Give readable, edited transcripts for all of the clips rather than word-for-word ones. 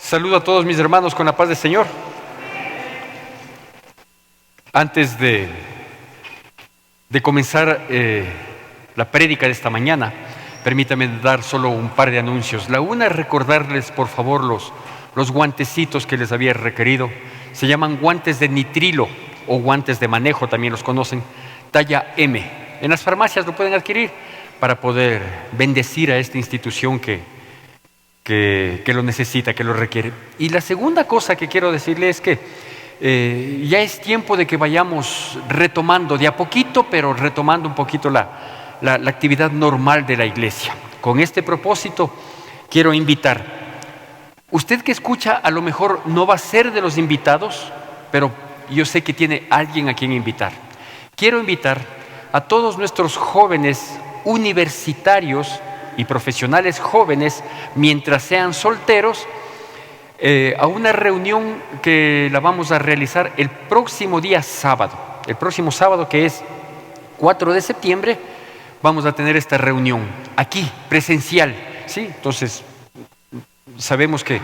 Saludo a todos mis hermanos con la paz del Señor. Antes de comenzar la prédica de esta mañana, permítame dar solo un par de anuncios. La una es recordarles, por favor, los guantecitos que les había requerido. Se llaman guantes de nitrilo o guantes de manejo, también los conocen, talla M. En las farmacias lo pueden adquirir para poder bendecir a esta institución que lo necesita, que lo requiere. Y la segunda cosa que quiero decirles es que ya es tiempo de que vayamos retomando de a poquito, pero retomando un poquito la actividad normal de la iglesia. Con este propósito quiero invitar. Usted que escucha a lo mejor no va a ser de los invitados, pero yo sé que tiene alguien a quien invitar. Quiero invitar a todos nuestros jóvenes universitarios y profesionales jóvenes, mientras sean solteros, a una reunión que la vamos a realizar el próximo día sábado. El próximo sábado, que es 4 de septiembre, vamos a tener esta reunión aquí, presencial, ¿sí? Entonces, sabemos que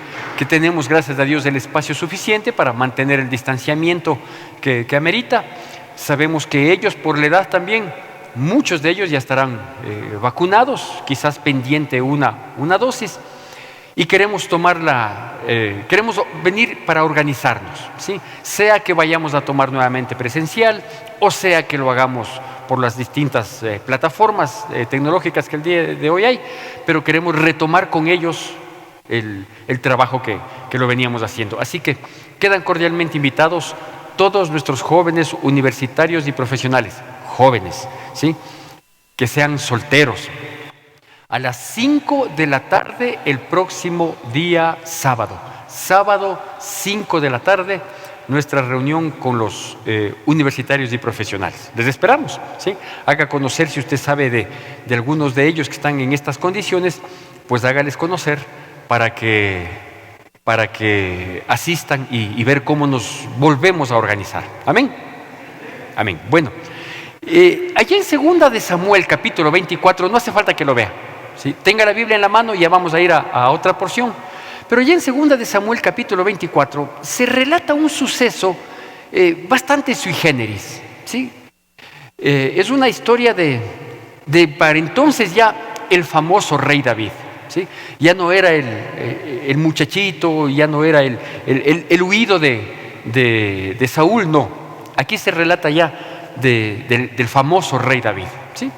tenemos, gracias a Dios, el espacio suficiente para mantener el distanciamiento que amerita. Sabemos que ellos, por la edad también, muchos de ellos ya estarán vacunados, quizás pendiente una dosis, y queremos queremos venir para organizarnos, ¿sí? Sea que vayamos a tomar nuevamente presencial, o sea que lo hagamos por las distintas plataformas tecnológicas que el día de hoy hay, pero queremos retomar con ellos el trabajo que lo veníamos haciendo. Así que quedan cordialmente invitados todos nuestros jóvenes universitarios y profesionales, jóvenes, ¿sí?, que sean solteros, a las 5 de la tarde el próximo día sábado. Sábado, 5 de la tarde, nuestra reunión con los universitarios y profesionales. Les esperamos, ¿sí? Haga conocer, si usted sabe de algunos de ellos que están en estas condiciones, pues hágales conocer para que asistan y ver cómo nos volvemos a organizar. Amén. Amén. Bueno, allá en 2 de Samuel, capítulo 24, no hace falta que lo vea, ¿sí? Tenga la Biblia en la mano y ya vamos a ir a otra porción. Pero allá en 2 de Samuel, capítulo 24, se relata un suceso bastante sui generis, ¿sí? Es una historia de para entonces ya el famoso rey David, ¿sí? Ya no era el muchachito, ya no era el huido de Saúl, no. Aquí se relata ya del famoso rey David, ¿sí?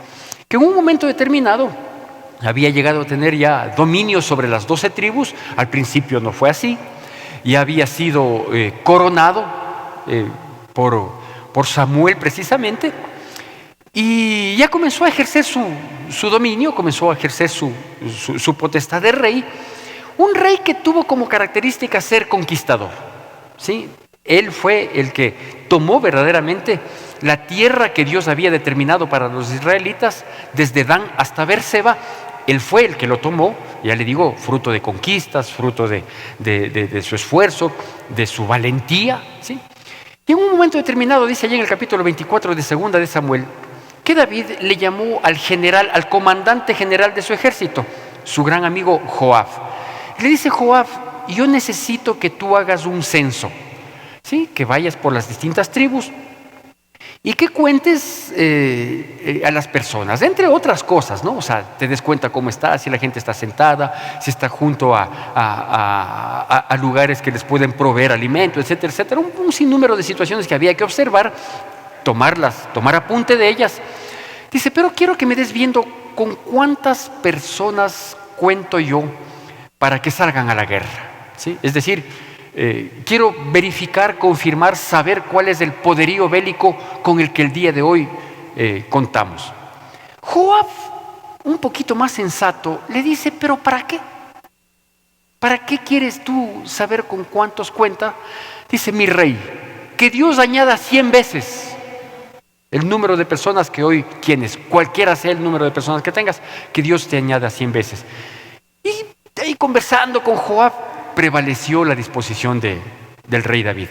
Que en un momento determinado había llegado a tener ya dominio sobre las 12 tribus. Al principio no fue así, ya había sido coronado por Samuel precisamente, y ya comenzó a ejercer su dominio, comenzó a ejercer su potestad de rey. Un rey que tuvo como característica ser conquistador, ¿sí? Él fue el que tomó verdaderamente la tierra que Dios había determinado para los israelitas, desde Dan hasta Beerseba. Él fue el que lo tomó, ya le digo, fruto de conquistas, fruto de su esfuerzo, de su valentía, ¿sí? Y en un momento determinado, dice allí en el capítulo 24 de 2 de Samuel, que David le llamó al comandante general de su ejército, su gran amigo Joab. Le dice: Joab, yo necesito que tú hagas un censo, ¿sí? Que vayas por las distintas tribus y que cuentes a las personas, entre otras cosas, ¿no? O sea, te des cuenta cómo está, si la gente está sentada, si está junto a lugares que les pueden proveer alimento, etcétera, etcétera. Un sinnúmero de situaciones que había que observar, tomar apunte de ellas. Dice: pero quiero que me des viendo con cuántas personas cuento yo para que salgan a la guerra, ¿sí? Es decir, quiero verificar, confirmar, saber cuál es el poderío bélico con el que el día de hoy contamos. Joab, un poquito más sensato, le dice: ¿pero para qué? ¿Para qué quieres tú saber con cuántos cuenta? Dice: mi rey, que Dios añada 100 veces el número de personas que hoy tienes, cualquiera sea el número de personas que tengas, que Dios te añada 100 veces. Y ahí, conversando con Joab, prevaleció la disposición del rey David.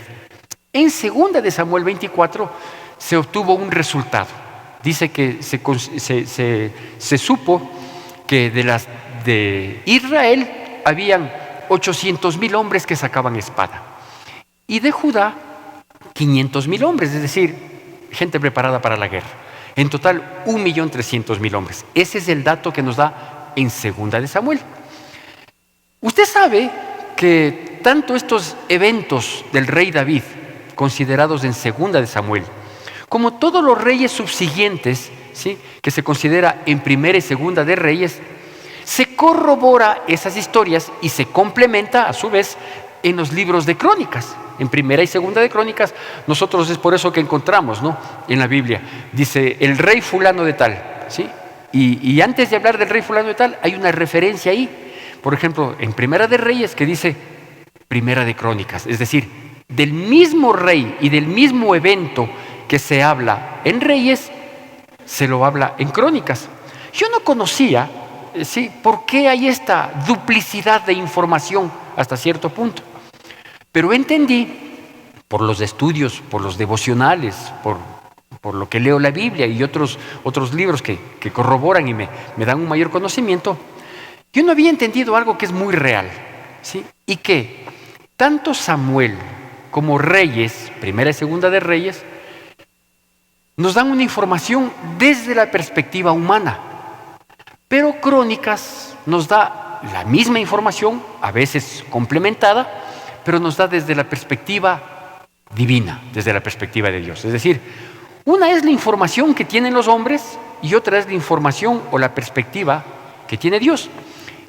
En 2 de Samuel 24 se obtuvo un resultado. Dice que se supo que de Israel habían 800,000 hombres que sacaban espada. Y de Judá, 500,000 hombres, es decir, gente preparada para la guerra. En total, 1,300,000 hombres. Ese es el dato que nos da en 2 de Samuel. Usted sabe que tanto estos eventos del rey David, considerados en 2 de Samuel, como todos los reyes subsiguientes, ¿sí?, que se considera en 1 y 2 de Reyes, se corrobora esas historias y se complementa a su vez en los libros de Crónicas. En 1 y 2 de Crónicas, nosotros es por eso que encontramos, ¿no?, en la Biblia, dice el rey fulano de tal, ¿sí? Y antes de hablar del rey fulano de tal, hay una referencia ahí, por ejemplo, en 1 de Reyes, que dice 1 de Crónicas, es decir, del mismo rey y del mismo evento que se habla en Reyes, se lo habla en Crónicas. Yo no conocía, ¿sí?, por qué hay esta duplicidad de información hasta cierto punto. Pero entendí, por los estudios, por los devocionales, por lo que leo la Biblia y otros libros que corroboran y me dan un mayor conocimiento, yo no había entendido algo que es muy real, ¿sí? Y que tanto Samuel como Reyes, 1 y 2 de Reyes, nos dan una información desde la perspectiva humana. Pero Crónicas nos da la misma información, a veces complementada, pero nos da desde la perspectiva divina, desde la perspectiva de Dios. Es decir, una es la información que tienen los hombres y otra es la información o la perspectiva que tiene Dios.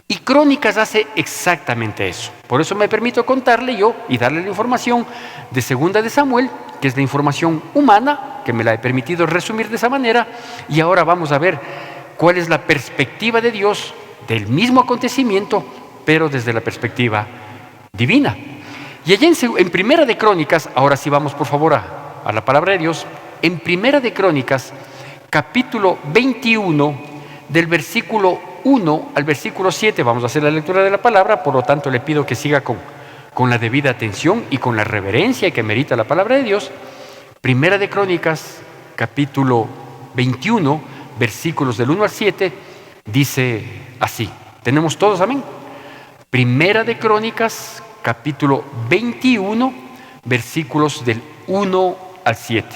Y Crónicas hace exactamente eso. Por eso me permito contarle yo y darle la información de 2 de Samuel, que es la información humana, que me la he permitido resumir de esa manera, y ahora vamos a ver cuál es la perspectiva de Dios del mismo acontecimiento, pero desde la perspectiva divina. Y allí en 1 de Crónicas, ahora sí vamos por favor a la palabra de Dios, en 1 de Crónicas, capítulo 21, del versículo 1 al versículo 7, vamos a hacer la lectura de la palabra, por lo tanto le pido que siga con la debida atención y con la reverencia que merita la palabra de Dios. 1 de Crónicas, capítulo 21, versículos del 1 al 7, dice así. ¿Tenemos todos, amén? 1 de Crónicas, capítulo 21, versículos del 1 al 7.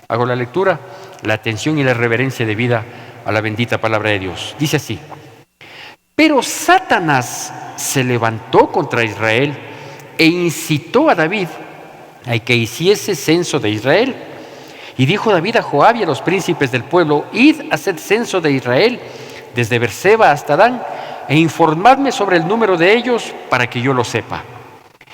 Hago la lectura, la atención y la reverencia debida a la bendita palabra de Dios. Dice así: pero Satanás se levantó contra Israel e incitó a David a que hiciese censo de Israel. Y dijo David a Joab y a los príncipes del pueblo: id a hacer censo de Israel desde Berseba hasta Dan, e informadme sobre el número de ellos para que yo lo sepa.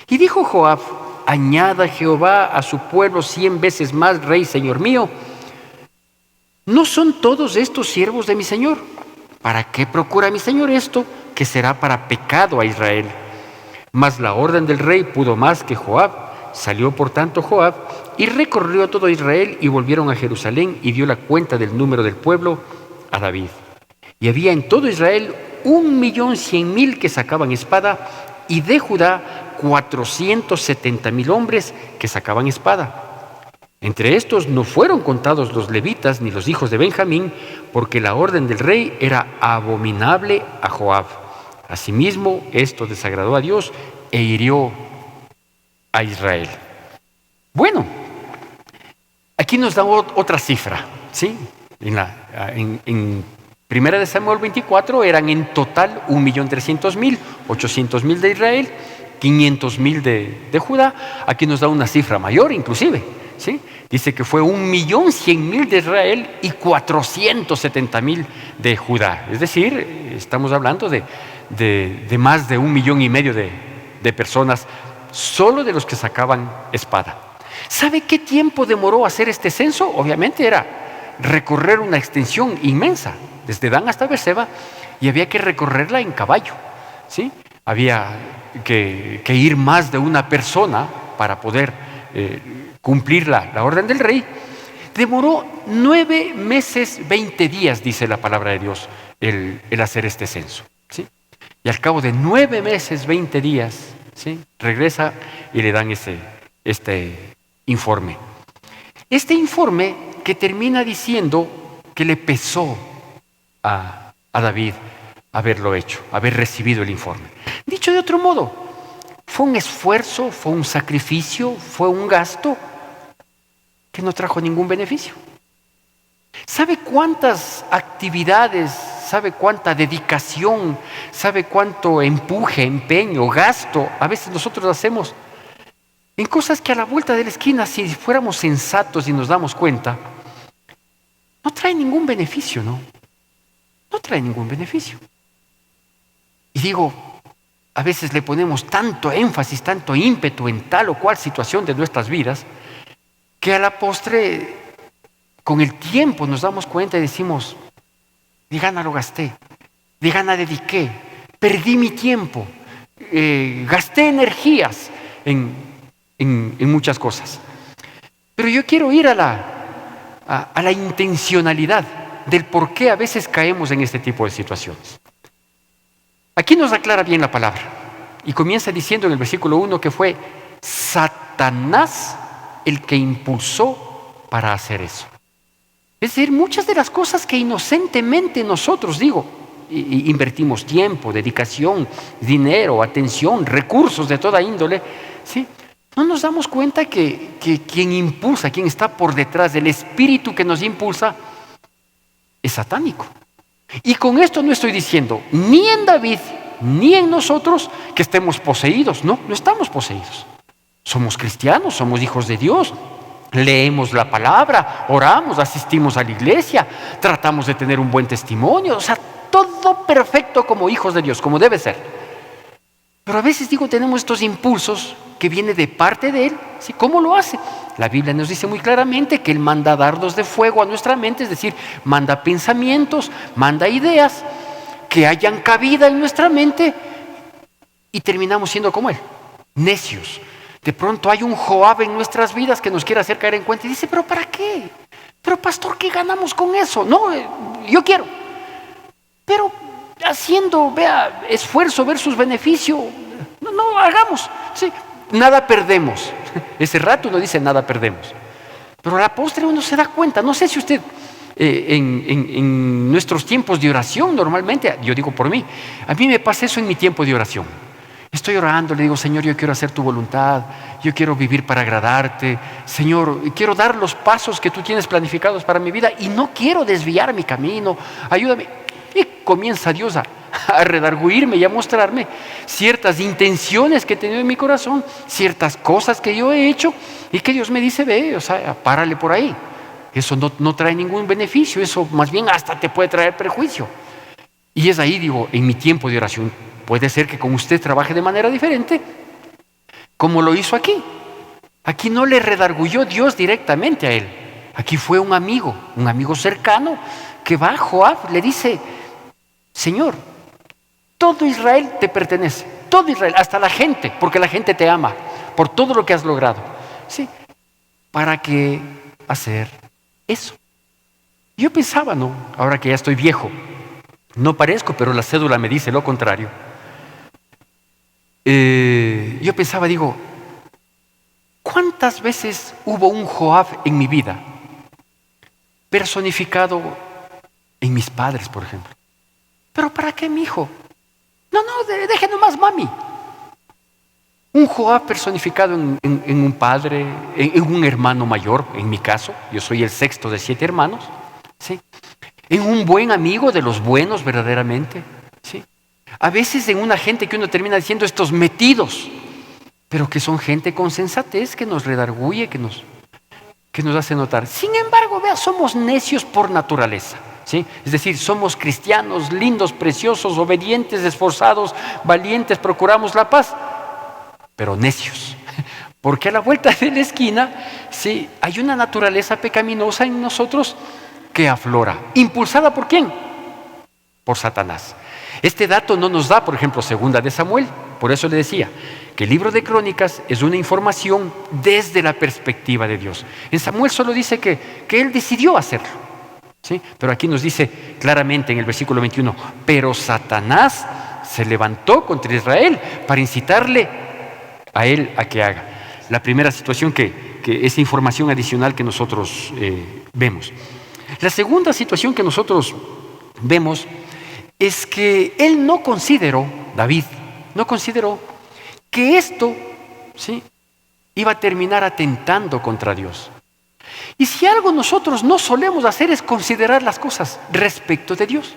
Y dijo Joab: añada Jehová a su pueblo 100 veces más, rey, señor mío. ¿No son todos estos siervos de mi señor? ¿Para qué procura mi señor esto, que será para pecado a Israel? Mas la orden del rey pudo más que Joab. Salió por tanto Joab y recorrió todo Israel, y volvieron a Jerusalén, y dio la cuenta del número del pueblo a David. Y había en todo Israel 1,100,000 que sacaban espada, y de Judá 470,000 hombres que sacaban espada. Entre estos no fueron contados los levitas ni los hijos de Benjamín, porque la orden del rey era abominable a Joab. Asimismo, esto desagradó a Dios e hirió a Israel. Bueno, aquí nos da otra cifra, ¿sí? En 1 de Samuel 24 eran en total 1,300,000, 800,000 de Israel, 500,000 de Judá. Aquí nos da una cifra mayor inclusive, ¿sí? Dice que fue 1,100,000 de Israel y 470,000 de Judá. Es decir, estamos hablando de más de 1,5 millones de personas, solo de los que sacaban espada. ¿Sabe qué tiempo demoró hacer este censo? Obviamente era recorrer una extensión inmensa, desde Dan hasta Berseba, y había que recorrerla en caballo, ¿sí? Había que ir más de una persona para poder cumplir la orden del rey. Demoró 9 meses, 20 días, dice la palabra de Dios, el hacer este censo, ¿sí? Y al cabo de 9 meses, 20 días, ¿sí?, regresa y le dan este informe. Este informe que termina diciendo que le pesó a David haberlo hecho, haber recibido el informe. Dicho de otro modo, fue un esfuerzo, fue un sacrificio, fue un gasto que no trajo ningún beneficio. ¿Sabe cuántas actividades, sabe cuánta dedicación, sabe cuánto empuje, empeño, gasto a veces nosotros hacemos en cosas que a la vuelta de la esquina, si fuéramos sensatos y nos damos cuenta, no trae ningún beneficio, ¿no? No trae ningún beneficio. Y digo, a veces le ponemos tanto énfasis, tanto ímpetu en tal o cual situación de nuestras vidas, que a la postre, con el tiempo nos damos cuenta y decimos, de gana lo gasté, de gana dediqué, perdí mi tiempo, gasté energías en muchas cosas. Pero yo quiero ir a la intencionalidad del por qué a veces caemos en este tipo de situaciones. Aquí nos aclara bien la palabra y comienza diciendo en el versículo 1 que fue Satanás el que impulsó para hacer eso. Es decir, muchas de las cosas que inocentemente nosotros, invertimos tiempo, dedicación, dinero, atención, recursos de toda índole, ¿sí? No nos damos cuenta que quien impulsa, quien está por detrás del espíritu que nos impulsa, es satánico. Y con esto no estoy diciendo ni en David ni en nosotros que estemos poseídos. No estamos poseídos. Somos cristianos, somos hijos de Dios. Leemos la palabra, oramos, asistimos a la iglesia, tratamos de tener un buen testimonio. O sea, todo perfecto como hijos de Dios, como debe ser. Pero a veces tenemos estos impulsos que vienen de parte de Él. ¿Sí? ¿Cómo lo hace? La Biblia nos dice muy claramente que Él manda dardos de fuego a nuestra mente, es decir, manda pensamientos, manda ideas que hayan cabida en nuestra mente y terminamos siendo como Él, necios. De pronto hay un Joab en nuestras vidas que nos quiere hacer caer en cuenta y dice, ¿pero para qué? Pero pastor, ¿qué ganamos con eso? No, yo quiero. Pero haciendo, esfuerzo versus beneficio, no hagamos. Sí, nada perdemos. Ese rato uno dice nada perdemos. Pero a la postre uno se da cuenta. No sé si usted en nuestros tiempos de oración normalmente, yo digo por mí, a mí me pasa eso en mi tiempo de oración. Estoy orando, le digo, Señor, yo quiero hacer tu voluntad, yo quiero vivir para agradarte, Señor, quiero dar los pasos que tú tienes planificados para mi vida y no quiero desviar mi camino, ayúdame. Y comienza Dios a redarguirme y a mostrarme ciertas intenciones que he tenido en mi corazón, ciertas cosas que yo he hecho y que Dios me dice, párale por ahí. Eso no trae ningún beneficio, eso más bien hasta te puede traer perjuicio. Y es ahí, en mi tiempo de oración, puede ser que con usted trabaje de manera diferente, como lo hizo aquí. Aquí no le redarguyó Dios directamente a él. Aquí fue un amigo cercano, que va a Joab, le dice, Señor, todo Israel te pertenece, todo Israel, hasta la gente, porque la gente te ama, por todo lo que has logrado. ¿Sí? ¿Para qué hacer eso? Yo pensaba, ahora que ya estoy viejo, no parezco, pero la cédula me dice lo contrario. Yo pensaba, ¿cuántas veces hubo un Joab en mi vida personificado en mis padres, por ejemplo? ¿Pero para qué, mi hijo? No, deje nomás, mami. Un Joab personificado en un padre, en un hermano mayor, en mi caso, yo soy el sexto de 7 hermanos, ¿sí? En un buen amigo de los buenos verdaderamente, ¿sí? A veces en una gente que uno termina diciendo estos metidos, pero que son gente con sensatez, que nos redarguye, que nos hace notar. Sin embargo, somos necios por naturaleza, ¿sí? Es decir, somos cristianos, lindos, preciosos, obedientes, esforzados, valientes, procuramos la paz, pero necios. Porque a la vuelta de la esquina, sí, hay una naturaleza pecaminosa en nosotros que aflora. ¿Impulsada por quién? Por Satanás. Este dato no nos da, por ejemplo, 2 de Samuel. Por eso le decía que el libro de Crónicas es una información desde la perspectiva de Dios. En Samuel solo dice que él decidió hacerlo, ¿sí? Pero aquí nos dice claramente en el versículo 21, pero Satanás se levantó contra Israel para incitarle a él a que haga. La primera situación que esa información adicional que nosotros vemos. La segunda situación que nosotros vemos es que él David no consideró que esto, ¿sí?, iba a terminar atentando contra Dios. Y si algo nosotros no solemos hacer es considerar las cosas respecto de Dios.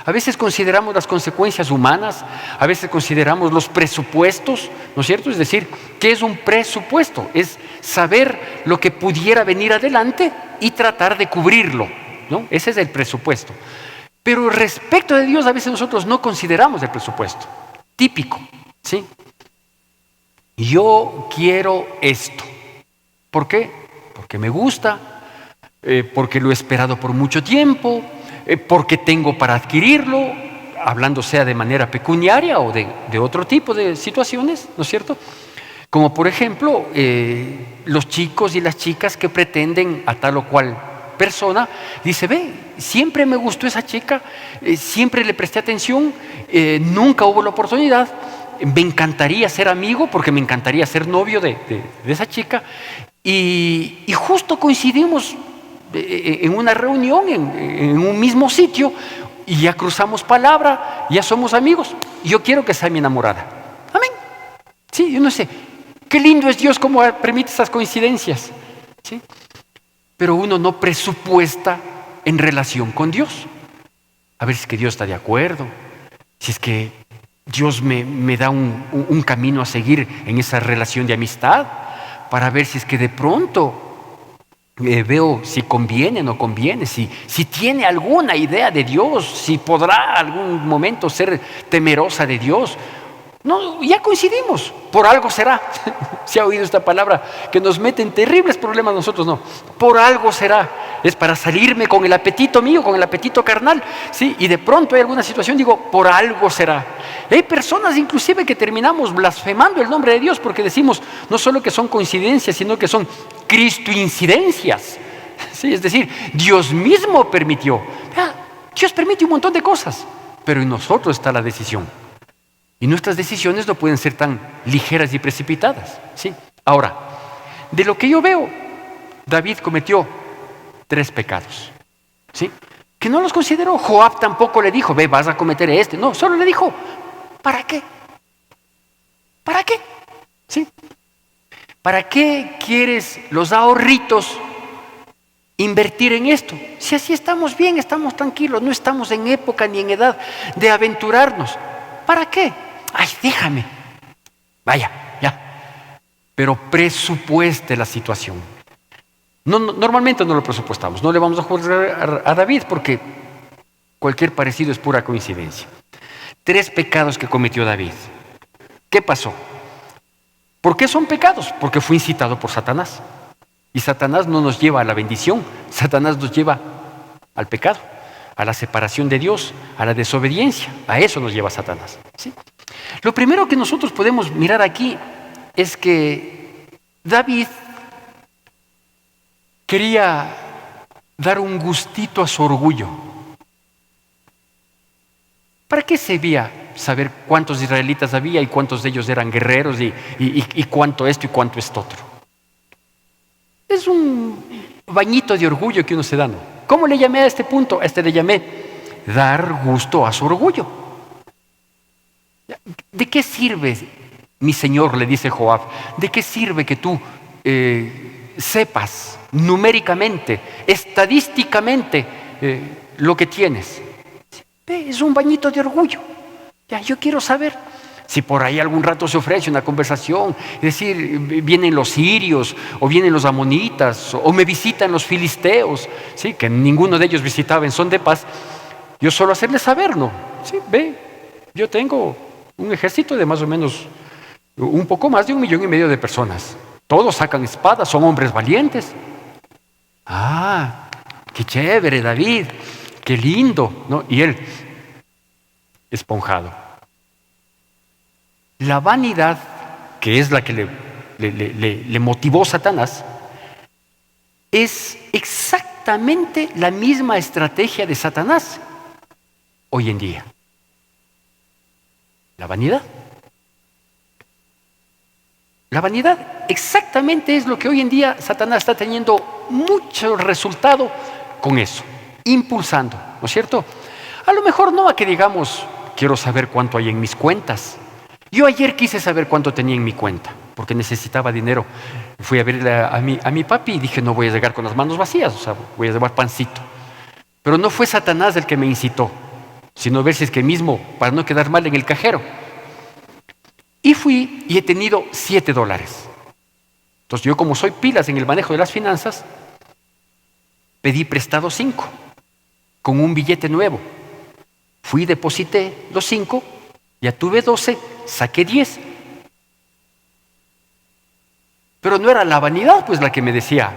A veces consideramos las consecuencias humanas, a veces consideramos los presupuestos, ¿no es cierto? Es decir, ¿qué es un presupuesto? Es saber lo que pudiera venir adelante y tratar de cubrirlo, ¿no? Ese es el presupuesto. Pero respecto de Dios a veces nosotros no consideramos el presupuesto. Típico, ¿sí? Yo quiero esto. ¿Por qué? Porque me gusta, porque lo he esperado por mucho tiempo, porque tengo para adquirirlo, hablando sea de manera pecuniaria o de otro tipo de situaciones, ¿no es cierto? Como por ejemplo, los chicos y las chicas que pretenden a tal o cual persona, dice, ve, siempre me gustó esa chica, siempre le presté atención, nunca hubo la oportunidad, me encantaría ser amigo porque me encantaría ser novio de esa chica, y justo coincidimos en una reunión, en un mismo sitio, y ya cruzamos palabra, ya somos amigos, y yo quiero que sea mi enamorada. Amén. Sí, yo no sé, qué lindo es Dios cómo permite esas coincidencias, ¿sí? Pero uno no presupuesta en relación con Dios. A ver si es que Dios está de acuerdo, si es que Dios me da un camino a seguir en esa relación de amistad, para ver si es que de pronto veo si conviene o no conviene, si tiene alguna idea de Dios, si podrá algún momento ser temerosa de Dios. No, ya coincidimos, por algo será. ¿Se ha oído esta palabra que nos mete en terribles problemas? Nosotros no, por algo será. Es para salirme con el apetito mío, con el apetito carnal, ¿sí? Y de pronto hay alguna situación, digo, por algo será. Hay personas inclusive que terminamos blasfemando el nombre de Dios porque decimos no solo que son coincidencias, sino que son cristoincidencias, ¿sí? Es decir, Dios mismo permitió. Dios permite un montón de cosas, pero en nosotros está la decisión. Y nuestras decisiones no pueden ser tan ligeras y precipitadas, ¿sí? Ahora, de lo que yo veo, David cometió 3 pecados, ¿sí? Que no los consideró. Joab tampoco le dijo, ve, vas a cometer este. No, solo le dijo, ¿para qué? ¿Para qué? ¿Sí? ¿Para qué quieres los ahorritos invertir en esto? Si así estamos bien, estamos tranquilos, no estamos en época ni en edad de aventurarnos. ¿Para qué? Ay, déjame. Vaya, ya. Pero presupueste la situación. Normalmente no lo presupuestamos. No le vamos a juzgar a David porque cualquier parecido es pura coincidencia. 3 pecados que cometió David. ¿Qué pasó? ¿Por qué son pecados? Porque fue incitado por Satanás. Y Satanás no nos lleva a la bendición. Satanás nos lleva al pecado, a la separación de Dios, a la desobediencia. A eso nos lleva Satanás, ¿sí? Lo primero que nosotros podemos mirar aquí es que David quería dar un gustito a su orgullo. ¿Para qué servía saber cuántos israelitas había y cuántos de ellos eran guerreros y cuánto esto y cuánto esto otro? Es un bañito de orgullo que uno se da, ¿no? ¿Cómo le llamé a este punto? A este le llamé dar gusto a su orgullo. ¿De qué sirve, mi señor? Le dice Joab. ¿De qué sirve que tú sepas numéricamente, estadísticamente lo que tienes? Es un bañito de orgullo. Ya, yo quiero saber. Si por ahí algún rato se ofrece una conversación, es decir, vienen los sirios, o vienen los amonitas, o me visitan los filisteos, ¿sí? Que ninguno de ellos visitaba en son de paz, yo solo hacerles saber, ¿no? Sí, ve, yo tengo un ejército de más o menos un poco más de 1,5 millones de personas. Todos sacan espadas, son hombres valientes. Ah, qué chévere, David, qué lindo, ¿no? Y él, esponjado. La vanidad, que es la que le motivó a Satanás, es exactamente la misma estrategia de Satanás hoy en día. La vanidad. La vanidad exactamente es lo que hoy en día Satanás está teniendo mucho resultado con eso, impulsando, ¿no es cierto? A lo mejor no a que digamos, quiero saber cuánto hay en mis cuentas. Yo ayer quise saber cuánto tenía en mi cuenta, porque necesitaba dinero. Fui a ver a mi papi y dije, no voy a llegar con las manos vacías, o sea, voy a llevar pancito. Pero no fue Satanás el que me incitó, sino ver si es que mismo, para no quedar mal en el cajero. Y fui y he tenido $7. Entonces yo, como soy pilas en el manejo de las finanzas, pedí prestado 5 con un billete nuevo. Fui, deposité los 5, ya tuve 12, saqué 10. Pero no era la vanidad pues la que me decía,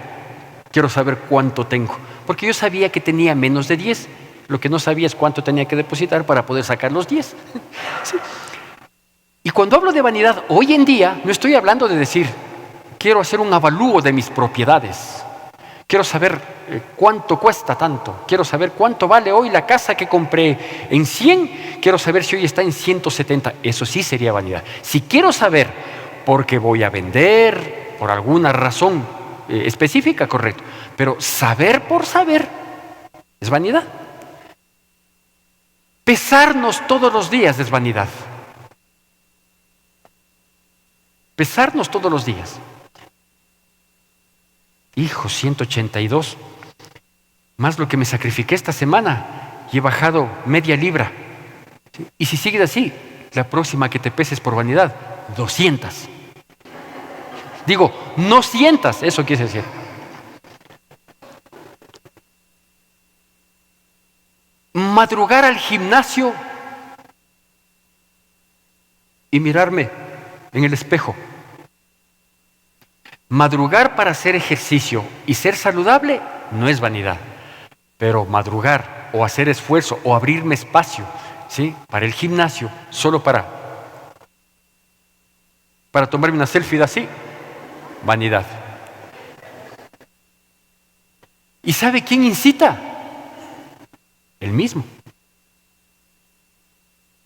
quiero saber cuánto tengo, porque yo sabía que tenía menos de 10. Lo que no sabía es cuánto tenía que depositar para poder sacar los 10. Sí. Y cuando hablo de vanidad, hoy en día no estoy hablando de decir, quiero hacer un avalúo de mis propiedades. Quiero saber cuánto cuesta tanto. Quiero saber cuánto vale hoy la casa que compré en 100. Quiero saber si hoy está en 170. Eso sí sería vanidad. Si quiero saber porque voy a vender, por alguna razón específica, correcto. Pero saber por saber es vanidad. Pesarnos todos los días es vanidad. Pesarnos todos los días. Hijo, 182. Más lo que me sacrifiqué esta semana y he bajado media libra. ¿Sí? Y si sigues así, la próxima que te peses por vanidad, 200. Digo, no sientas, eso quiere decir. Madrugar al gimnasio y mirarme en el espejo. Madrugar para hacer ejercicio y ser saludable no es vanidad, pero madrugar o hacer esfuerzo o abrirme espacio, ¿sí?, para el gimnasio, solo para tomarme una selfie así, vanidad. ¿Y sabe quién incita? El mismo.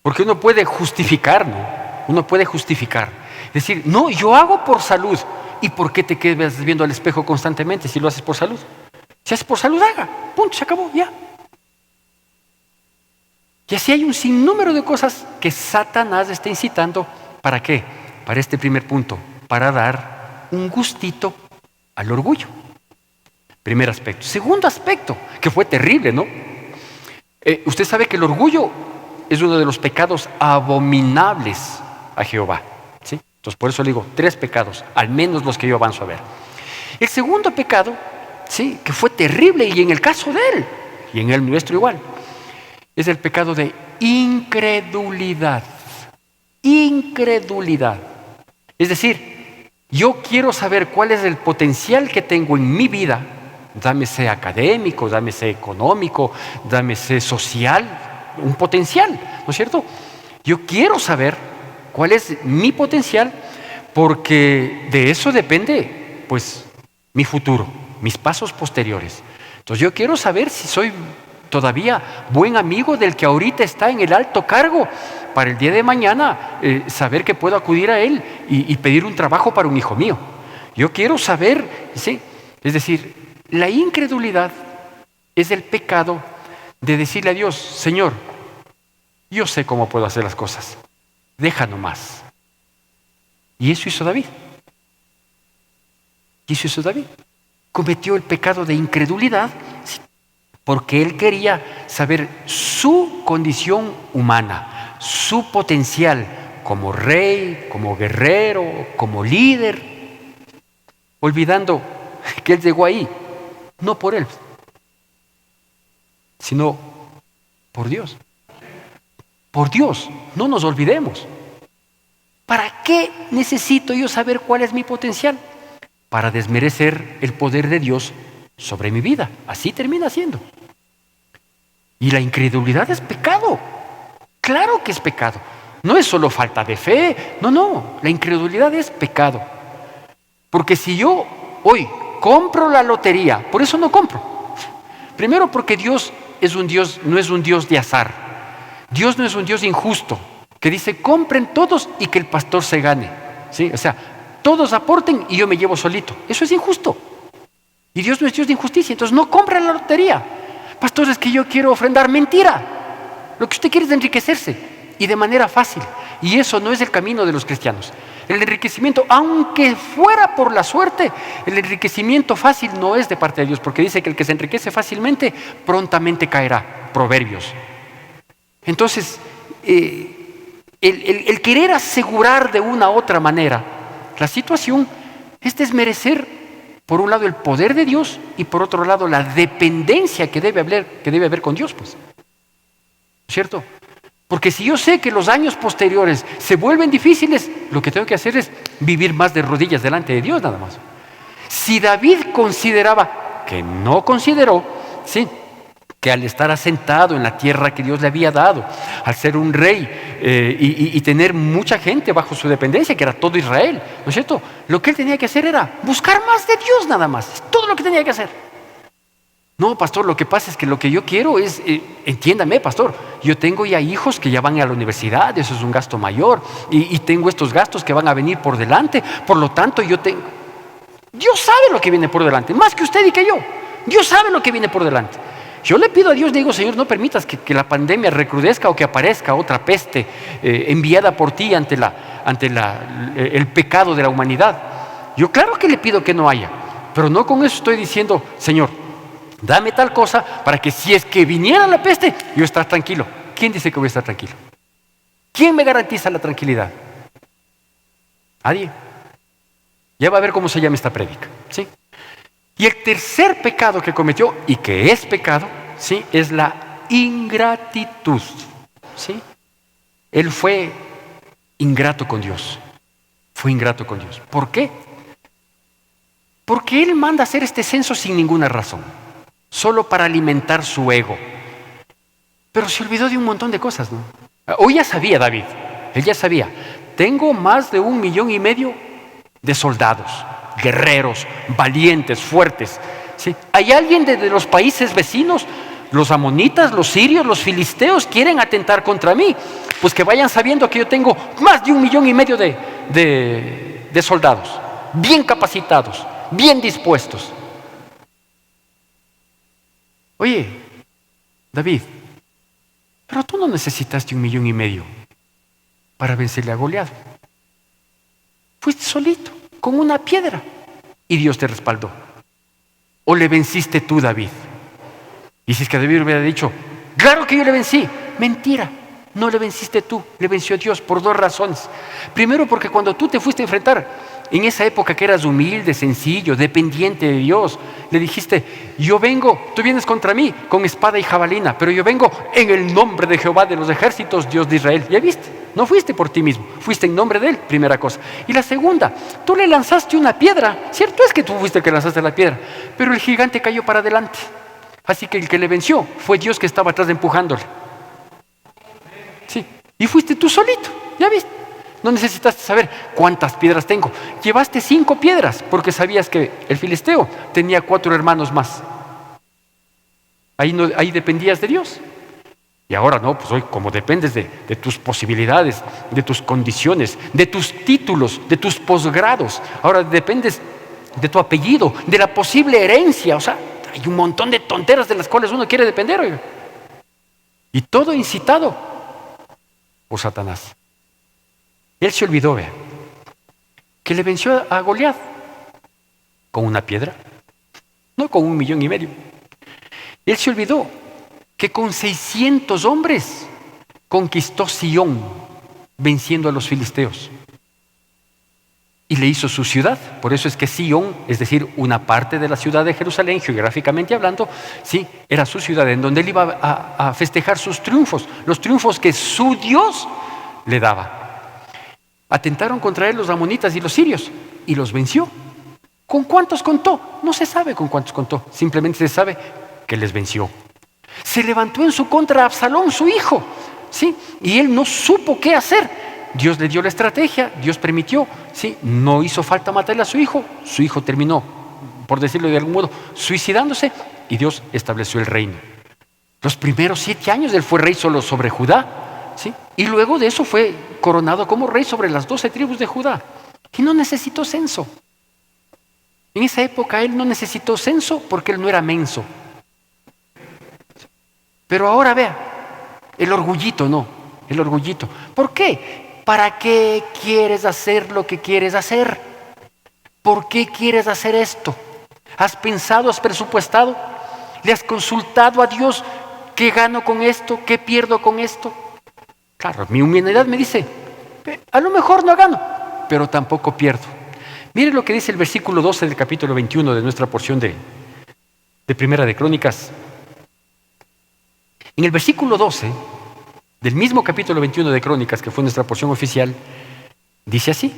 Porque uno puede justificar, ¿no? Uno puede justificar. Decir, no, yo hago por salud. ¿Y por qué te quedas viendo al espejo constantemente si lo haces por salud? Si haces por salud, haga. Punto, se acabó, ya. Y así hay un sinnúmero de cosas que Satanás está incitando. ¿Para qué? Para este primer punto. Para dar un gustito al orgullo. Primer aspecto. Segundo aspecto, que fue terrible, ¿no? Usted sabe que el orgullo es uno de los pecados abominables a Jehová, ¿sí? Entonces, por eso le digo, 3 pecados, al menos los que yo avanzo a ver. El segundo pecado, sí, que fue terrible, y en el caso de él, y en el nuestro igual, es el pecado de incredulidad. Incredulidad. Es decir, yo quiero saber cuál es el potencial que tengo en mi vida, dámese académico, dámese económico, dámese social, un potencial, ¿no es cierto? Yo quiero saber cuál es mi potencial, porque de eso depende, pues, mi futuro, mis pasos posteriores. Entonces yo quiero saber si soy todavía buen amigo del que ahorita está en el alto cargo, para el día de mañana saber que puedo acudir a él y pedir un trabajo para un hijo mío. Yo quiero saber, ¿sí? Es decir, la incredulidad es el pecado de decirle a Dios, Señor, yo sé cómo puedo hacer las cosas, deja nomás. Y eso hizo David. Cometió el pecado de incredulidad, ¿sí?, porque él quería saber su condición humana, su potencial como rey, como guerrero, como líder, olvidando que él llegó ahí, no por él, sino por Dios. Por Dios, no nos olvidemos. ¿Para qué necesito yo saber cuál es mi potencial? Para desmerecer el poder de Dios sobre mi vida. Así termina siendo. Y la incredulidad es pecado. Claro que es pecado. No es solo falta de fe. No. La incredulidad es pecado. Porque si yo hoy compro la lotería, por eso no compro. Primero, porque Dios es un Dios, no es un Dios de azar. Dios no es un Dios injusto, que dice, compren todos y que el pastor se gane, ¿sí? O sea, todos aporten y yo me llevo solito. Eso es injusto. Y Dios no es Dios de injusticia, entonces no compren la lotería. Pastor, es que yo quiero ofrendar. Mentira. Lo que usted quiere es enriquecerse, y de manera fácil. Y eso no es el camino de los cristianos. El enriquecimiento, aunque fuera por la suerte, el enriquecimiento fácil no es de parte de Dios, porque dice que el que se enriquece fácilmente, prontamente caerá. Proverbios. Entonces, el querer asegurar de una u otra manera la situación es desmerecer, por un lado, el poder de Dios y por otro lado, la dependencia que debe haber con Dios, pues. ¿Cierto? Porque si yo sé que los años posteriores se vuelven difíciles, lo que tengo que hacer es vivir más de rodillas delante de Dios nada más. Si David consideraba, que no consideró, sí, que al estar asentado en la tierra que Dios le había dado, al ser un rey y tener mucha gente bajo su dependencia, que era todo Israel, ¿no es cierto? Lo que él tenía que hacer era buscar más de Dios nada más, es todo lo que tenía que hacer. No, pastor, lo que pasa es que lo que yo quiero es, entiéndame, pastor, yo tengo ya hijos que ya van a la universidad, eso es un gasto mayor, y tengo estos gastos que van a venir por delante, por lo tanto Dios sabe lo que viene por delante, más que usted y que yo. Dios sabe lo que viene por delante. Yo le pido a Dios, digo, Señor, no permitas que la pandemia recrudezca o que aparezca otra peste enviada por ti ante el pecado de la humanidad. Yo claro que le pido que no haya, pero no con eso estoy diciendo, Señor, dame tal cosa para que si es que viniera la peste, yo estar tranquilo. ¿Quién dice que voy a estar tranquilo? ¿Quién me garantiza la tranquilidad? Nadie. Ya va a ver cómo se llama esta prédica, ¿sí? Y el tercer pecado que cometió, y que es pecado, ¿sí?, es la ingratitud, ¿sí? Él fue ingrato con Dios. Fue ingrato con Dios. ¿Por qué? Porque Él manda hacer este censo sin ninguna razón, solo para alimentar su ego. Pero se olvidó de un montón de cosas, ¿no? Hoy ya sabía David, él ya sabía, tengo más de 1,5 millones de soldados, guerreros, valientes, fuertes, ¿sí? Hay alguien de los países vecinos, los amonitas, los sirios, los filisteos quieren atentar contra mí, pues que vayan sabiendo que yo tengo más de 1,5 millones de soldados, bien capacitados, bien dispuestos. Oye, David, pero tú no necesitaste 1,5 millones para vencerle a Goliat. Fuiste solito, con una piedra, y Dios te respaldó. ¿O le venciste tú, David? Y si es que David hubiera dicho, claro que yo le vencí. Mentira, no le venciste tú, le venció Dios por 2 razones. Primero, porque cuando tú te fuiste a enfrentar, en esa época que eras humilde, sencillo, dependiente de Dios, le dijiste, yo vengo, tú vienes contra mí con espada y jabalina, pero yo vengo en el nombre de Jehová de los ejércitos, Dios de Israel. ¿Ya viste? No fuiste por ti mismo, fuiste en nombre de Él, primera cosa. Y la segunda, tú le lanzaste una piedra. Cierto es que tú fuiste el que lanzaste la piedra, pero el gigante cayó para adelante. Así que el que le venció fue Dios que estaba atrás empujándole. Sí, y fuiste tú solito, ¿ya viste? No necesitaste saber cuántas piedras tengo. Llevaste 5 piedras porque sabías que el filisteo tenía 4 hermanos más. Ahí dependías de Dios. Y ahora no, pues hoy como dependes de tus posibilidades, de tus condiciones, de tus títulos, de tus posgrados. Ahora dependes de tu apellido, de la posible herencia. O sea, hay un montón de tonteras de las cuales uno quiere depender, oiga. Y todo incitado por Satanás. Él se olvidó, vea, que le venció a Goliat con una piedra, no con 1,5 millones. Él se olvidó que con 600 hombres conquistó Sión, venciendo a los filisteos. Y le hizo su ciudad. Por eso es que Sión, es decir, una parte de la ciudad de Jerusalén, geográficamente hablando, sí, era su ciudad en donde él iba a festejar sus triunfos, los triunfos que su Dios le daba. Atentaron contra él los amonitas y los sirios y los venció. ¿Con cuántos contó? No se sabe con cuántos contó, simplemente se sabe que les venció. Se levantó en su contra Absalón, su hijo, ¿sí? Y él no supo qué hacer. Dios le dio la estrategia, Dios permitió, ¿sí? No hizo falta matarle a su hijo terminó, por decirlo de algún modo, suicidándose y Dios estableció el reino. Los primeros 7 años él fue rey solo sobre Judá, ¿sí? Y luego de eso fue coronado como rey sobre las 12 tribus de Judá. Y no necesitó censo. En esa época él no necesitó censo porque él no era menso. Pero ahora vea, el orgullito no, el orgullito. ¿Por qué? ¿Para qué quieres hacer lo que quieres hacer? ¿Por qué quieres hacer esto? ¿Has pensado, has presupuestado? ¿Le has consultado a Dios? ¿Qué gano con esto? ¿Qué pierdo con esto? Claro, mi humanidad me dice, a lo mejor no gano, pero tampoco pierdo. Mire lo que dice el versículo 12 del capítulo 21 de nuestra porción de Primera de Crónicas. En el versículo 12 del mismo capítulo 21 de Crónicas, que fue nuestra porción oficial, dice así: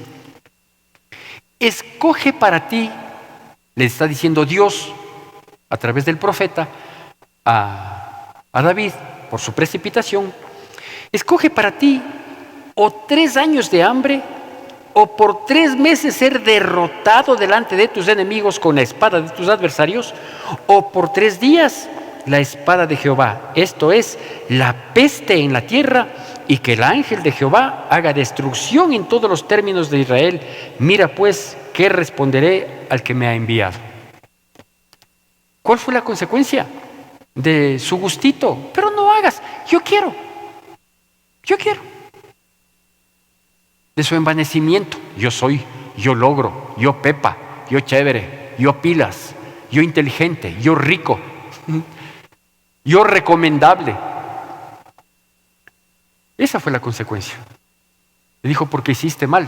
escoge para ti, le está diciendo Dios a través del profeta a David por su precipitación, escoge para ti o 3 años de hambre o por 3 meses ser derrotado delante de tus enemigos con la espada de tus adversarios, o por 3 días la espada de Jehová, esto es, la peste en la tierra, y que el ángel de Jehová haga destrucción en todos los términos de Israel. Mira pues, ¿qué responderé al que me ha enviado? ¿Cuál fue la consecuencia de su gustito? Pero no hagas, yo quiero. De su envanecimiento, yo soy, yo logro, yo pepa, yo chévere, yo pilas, yo inteligente, yo rico, yo recomendable. Esa fue la consecuencia. Le dijo, porque hiciste mal,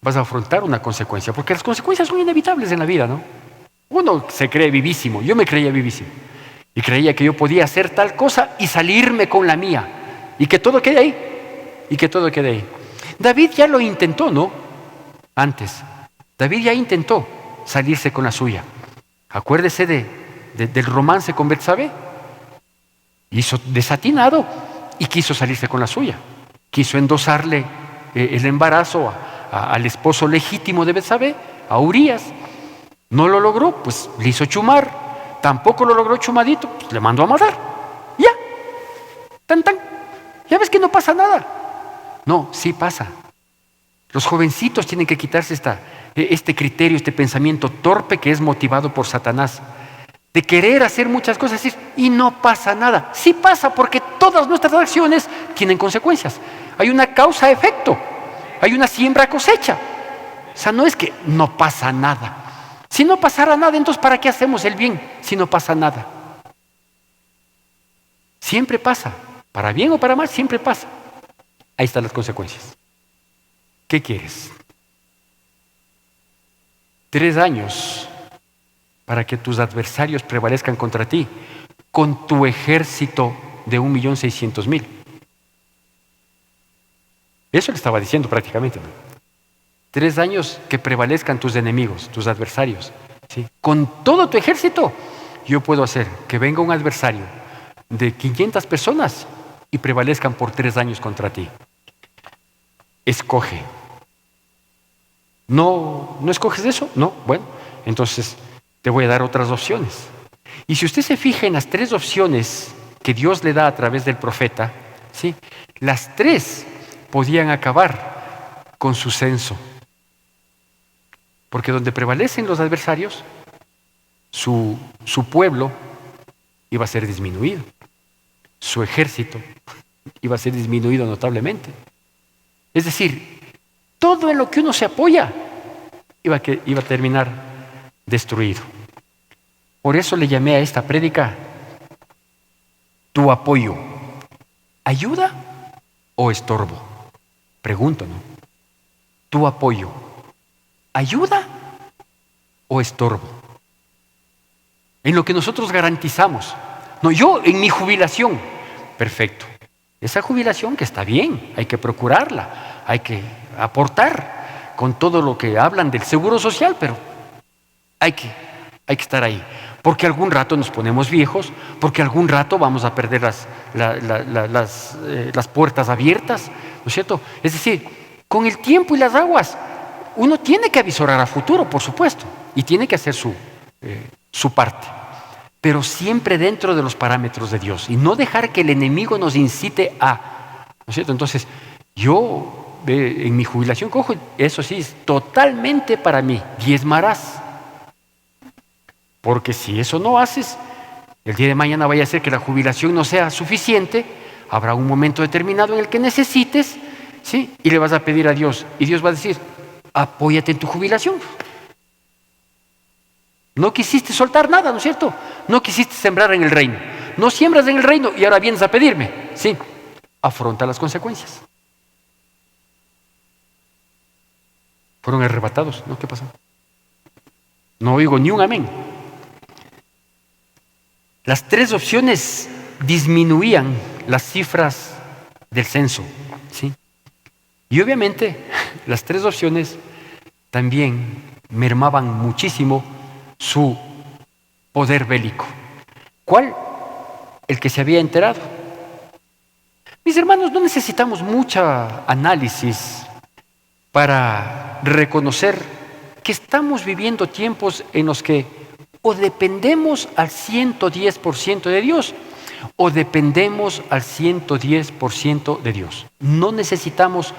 vas a afrontar una consecuencia, porque las consecuencias son inevitables en la vida, ¿no? Uno se cree vivísimo, yo me creía vivísimo, y creía que yo podía hacer tal cosa y salirme con la mía, y que todo quede ahí. David ya lo intentó, ¿no? Antes. David ya intentó salirse con la suya. Acuérdese del romance con Betsabé. Hizo desatinado y quiso salirse con la suya. Quiso endosarle el embarazo al esposo legítimo de Betsabé, a Urías. No lo logró, pues le hizo chumar. Tampoco lo logró chumadito, pues le mandó a matar. Ya. Tan. Ya ves que no pasa nada. No, sí pasa. Los jovencitos tienen que quitarse este criterio, este pensamiento torpe que es motivado por Satanás, de querer hacer muchas cosas y no pasa nada. Sí pasa, porque todas nuestras acciones tienen consecuencias. Hay una causa-efecto, hay una siembra-cosecha. O sea, no es que no pasa nada. Si no pasara nada, entonces ¿para qué hacemos el bien si no pasa nada? Siempre pasa, para bien o para mal, siempre pasa. Ahí están las consecuencias. ¿Qué quieres? 3 años para que tus adversarios prevalezcan contra ti con tu ejército de 1.600.000. Eso le estaba diciendo prácticamente, ¿no? 3 años que prevalezcan tus enemigos, tus adversarios, ¿sí? Con todo tu ejército, yo puedo hacer que venga un adversario de 500 personas y prevalezcan por 3 años contra ti. Escoge. ¿No escoges eso? No. Bueno, entonces te voy a dar otras opciones. Y si usted se fija en las 3 opciones que Dios le da a través del profeta, ¿sí? Las 3 podían acabar con su censo. Porque donde prevalecen los adversarios, su pueblo iba a ser disminuido. Su ejército iba a ser disminuido notablemente. Es decir, todo en lo que uno se apoya iba a terminar destruido. Por eso le llamé a esta prédica tu apoyo. ¿Ayuda o estorbo? Pregunto, ¿no? Tu apoyo. ¿Ayuda o estorbo? En lo que nosotros garantizamos. No, yo en mi jubilación, perfecto. Esa jubilación que está bien, hay que procurarla, hay que aportar con todo lo que hablan del seguro social, pero hay que estar ahí. Porque algún rato nos ponemos viejos, porque algún rato vamos a perder las puertas abiertas, ¿no es cierto? Es decir, con el tiempo y las aguas, uno tiene que avisorar a futuro, por supuesto, y tiene que hacer su parte. Pero siempre dentro de los parámetros de Dios y no dejar que el enemigo nos incite a, ¿no es cierto? Entonces, yo en mi jubilación cojo, eso sí, es totalmente para mí, diezmarás. Porque si eso no haces, el día de mañana vaya a ser que la jubilación no sea suficiente, habrá un momento determinado en el que necesites ¿sí? Y le vas a pedir a Dios. Y Dios va a decir, apóyate en tu jubilación. No quisiste soltar nada, ¿no es cierto? No quisiste sembrar en el reino. No siembras en el reino y ahora vienes a pedirme. Sí, afronta las consecuencias. Fueron arrebatados, ¿no? ¿Qué pasó? No oigo ni un amén. Las 3 opciones disminuían las cifras del censo, ¿sí? Y obviamente las 3 opciones también mermaban muchísimo su poder bélico. ¿Cuál? El que se había enterado. Mis hermanos, no necesitamos mucho análisis para reconocer que estamos viviendo tiempos en los que o dependemos al 110% de Dios o dependemos al 110% de Dios. No necesitamos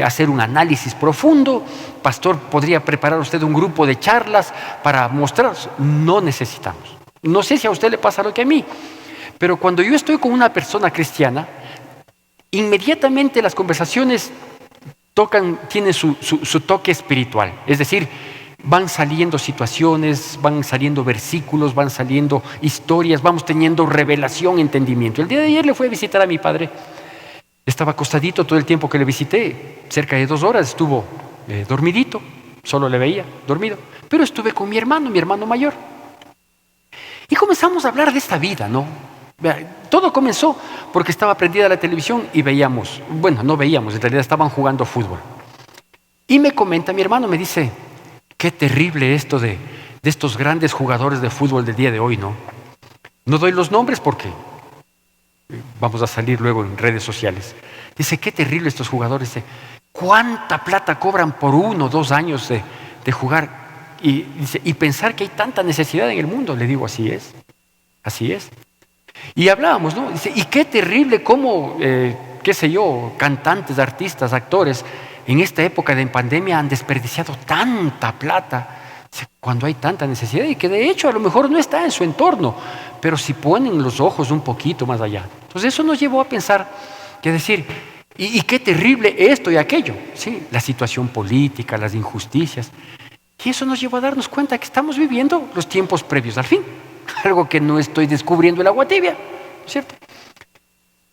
hacer un análisis profundo. Pastor, podría preparar usted un grupo de charlas para mostraros. No necesitamos. No sé si a usted le pasa lo que a mí, pero cuando yo estoy con una persona cristiana, inmediatamente las conversaciones tienen su toque espiritual. Es decir, van saliendo situaciones, van saliendo versículos, van saliendo historias, vamos teniendo revelación, entendimiento. El día de ayer le fui a visitar a mi padre. Estaba acostadito todo el tiempo que le visité, cerca de 2 horas estuvo dormidito, solo le veía dormido. Pero estuve con mi hermano mayor. Y comenzamos a hablar de esta vida, ¿no? Todo comenzó porque estaba prendida la televisión y veíamos, bueno, no veíamos, en realidad estaban jugando fútbol. Y me comenta mi hermano, me dice, qué terrible esto de estos grandes jugadores de fútbol del día de hoy, ¿no? No doy los nombres porque vamos a salir luego en redes sociales. Dice, qué terrible estos jugadores. Dice, ¿cuánta plata cobran por 1 o 2 años de jugar? Y dice, y pensar que hay tanta necesidad en el mundo. Le digo, así es, así es. Y hablábamos, ¿no? Dice, y qué terrible cómo, qué sé yo, cantantes, artistas, actores, en esta época de pandemia han desperdiciado tanta plata cuando hay tanta necesidad y que de hecho a lo mejor no está en su entorno, pero si ponen los ojos un poquito más allá. Entonces eso nos llevó a pensar, que decir, y qué terrible esto y aquello, ¿sí? La situación política, las injusticias. Y eso nos llevó a darnos cuenta que estamos viviendo los tiempos previos al fin. Algo que no estoy descubriendo el agua tibia, ¿cierto?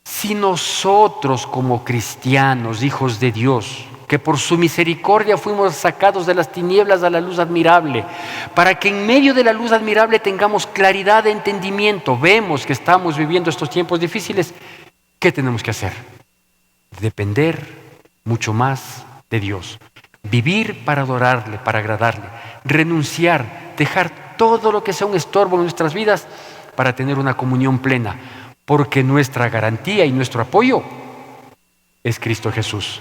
Si nosotros como cristianos, hijos de Dios, que por su misericordia fuimos sacados de las tinieblas a la luz admirable, para que en medio de la luz admirable tengamos claridad de entendimiento, vemos que estamos viviendo estos tiempos difíciles, ¿qué tenemos que hacer? Depender mucho más de Dios, vivir para adorarle, para agradarle, renunciar, dejar todo lo que sea un estorbo en nuestras vidas para tener una comunión plena, porque nuestra garantía y nuestro apoyo es Cristo Jesús.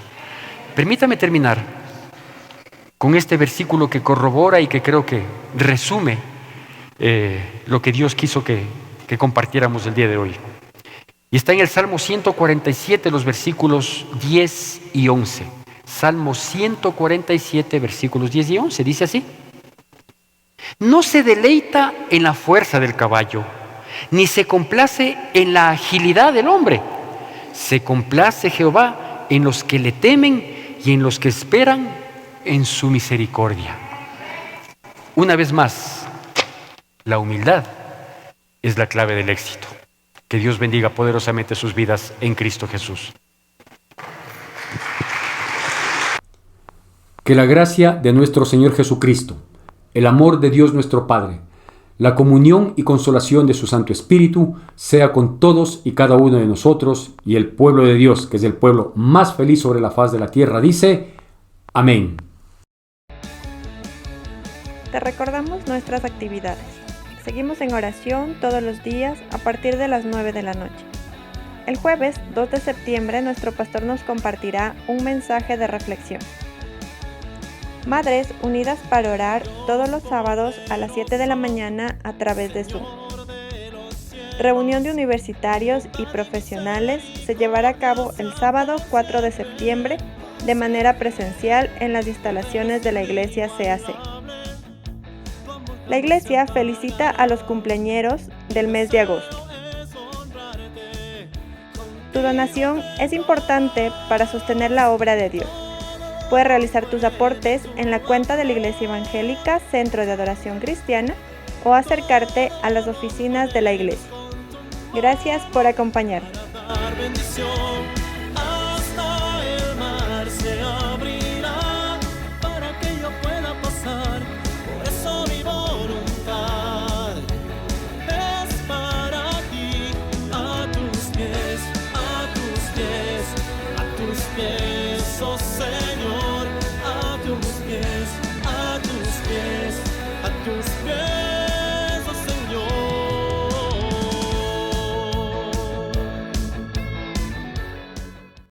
Permítame terminar con este versículo que corrobora y que creo que resume lo que Dios quiso que compartiéramos el día de hoy. Y está en el Salmo 147, los versículos 10 y 11. Salmo 147, versículos 10 y 11, dice así: no se deleita en la fuerza del caballo, ni se complace en la agilidad del hombre. Se complace Jehová en los que le temen y en los que esperan en su misericordia. Una vez más, la humildad es la clave del éxito. Que Dios bendiga poderosamente sus vidas en Cristo Jesús. Que la gracia de nuestro Señor Jesucristo, el amor de Dios nuestro Padre, la comunión y consolación de su Santo Espíritu sea con todos y cada uno de nosotros, y el pueblo de Dios, que es el pueblo más feliz sobre la faz de la tierra, dice: amén. Te recordamos nuestras actividades. Seguimos en oración todos los días a partir de las 9 de la noche. El jueves 2 de septiembre nuestro pastor nos compartirá un mensaje de reflexión. Madres unidas para orar todos los sábados a las 7 de la mañana a través de Zoom. Reunión de universitarios y profesionales se llevará a cabo el sábado 4 de septiembre de manera presencial en las instalaciones de la iglesia CAC. La iglesia felicita a los cumpleañeros del mes de agosto. Tu donación es importante para sostener la obra de Dios. Puedes realizar tus aportes en la cuenta de la Iglesia Evangélica Centro de Adoración Cristiana o acercarte a las oficinas de la Iglesia. Gracias por acompañarnos.